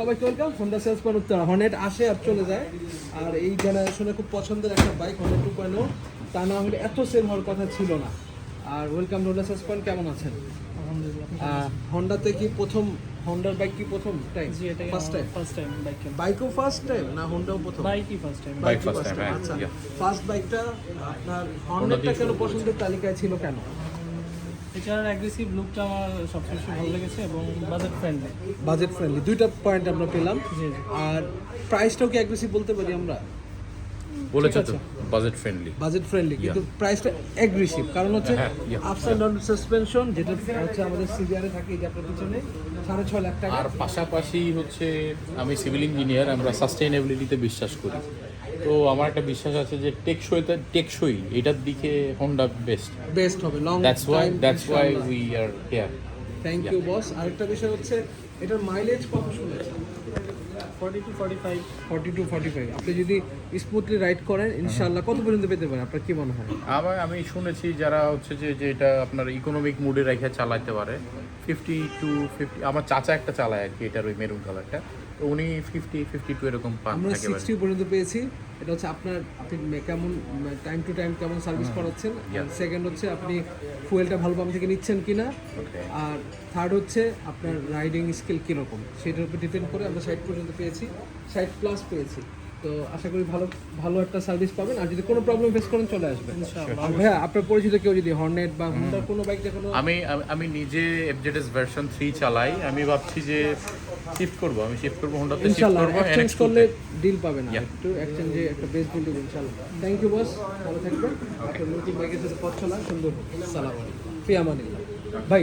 সবাইকে welcome. Honda sales point Uttara. Hornet আসে আর চলে যায়, আর এই জেনারেশনে খুব পছন্দের একটা বাইক হর্নেট 2.0। তা না হলে এত সেল হওয়ার কথা ছিল না। আর ওয়েলকাম হোন্ডা সেলস পয়েন্ট, কেমন আছেন? হন্ডাতে কি প্রথম হন্ডার বাইক কি প্রথম টাইম? জি, এটাই first time. First time bike কেনা। বাইকও ফার্স্ট টাইম না হোন্ডাও প্রথম? বাইকই ফার্স্ট টাইম। বাইকই first first time, time, right? আচ্ছা। Yeah. ফার্স্ট বাইকটা আপনার হর্নেটটা কেন পছন্দের তালিকায় ছিল কেন? এটার অ্যাগ্রেসিভ লুকটা আমার সবচেয়ে বেশি ভালো লেগেছে এবং বাজেট ফ্রেন্ডলি। বাজেট ফ্রেন্ডলি, দুইটা পয়েন্ট আমরা পেলাম। জি জি। আর প্রাইসটাও কি অ্যাগ্রেসিভ বলতে পারি আমরা? বলেছো তো বাজেট ফ্রেন্ডলি। বাজেট ফ্রেন্ডলি, কিন্তু প্রাইসটা অ্যাগ্রেসিভ, কারণ হচ্ছে হ্যাঁ, yeah. Ups and down suspension, যেটা হচ্ছে আমাদের সিবিআরে থাকে, এই যে আপনার পিছনে 6.5 লাখ টাকা। আর পাশাপাশি হচ্ছে আমি সিভিল ইঞ্জিনিয়ার, আমরা সাস্টেইনেবিলিটিতে বিশ্বাস করি। তো আমার একটা বিশ্বাস আছে যে টেকসই এটার দিকে হোন্ডা বেস্ট হবে long that's why we are here. Thank you boss. আরেকটা বিষয় হচ্ছে এটার মাইলেজ কত শুনেছেন? 40 to 45। 40 to 45। আপনি যদি স্মুথলি রাইড করেন ইনশাআল্লাহ কত পর্যন্ত পেতে পারেন, আপনার কি মনে হয়? আমি শুনেছি যারা হচ্ছে যে এটা আপনার ইকোনমিক মুডে রেখে চালাতে পারে 50 to 50। আমার চাচা একটা চালায় আর কি, এটার ওই মেরুন কালারটা, তো উনি 50-52 এরকম পান আমরা একেবারে। 60 পর্যন্ত পেয়েছি। এটা হচ্ছে আপনি কেমন টাইম টু টাইম কেমন সার্ভিস করাচ্ছেন, সেকেন্ড হচ্ছে আপনি ফুয়েলটা ভালো পাম্প থেকে নিচ্ছেন কিনা, Okay. আর থার্ড হচ্ছে আপনার রাইডিং স্কিল কীরকম, সেটার উপর ডিপেন্ড করে আমরা 60 পর্যন্ত পেয়েছি, 60+ পেয়েছি। তো আশা করি ভালো ভালো একটা সার্ভিস পাবেন। আর যদি কোনো প্রবলেম ফেস করেন চলে আসবেন। আর ভাইয়া আপনার পরিচিত কেউ যদি হর্নেট বা হুন্ডার কোনো বাইক দেখানো? আমি নিজে এফজেডএস ভার্সন 3 চালাই। আমি ভাবছি যে শিফট করব হোন্ডাতে, শিফট ইনশাআল্লাহ করব এক্সচেঞ্জ NX2 করলে তে। ডিল পাবেন, Yeah. একটু এক্সচেঞ্জে একটা বেস্ট ডিল দেবেন ইনশাআল্লাহ। থ্যাংক ইউ বস, ভালো থাকবেন। আপনার নতুন বাইকের সাথে পথ চলা সুন্দর হোক। আসসালামু আলাইকুম, ফি আমানিল্লাহ। ভাই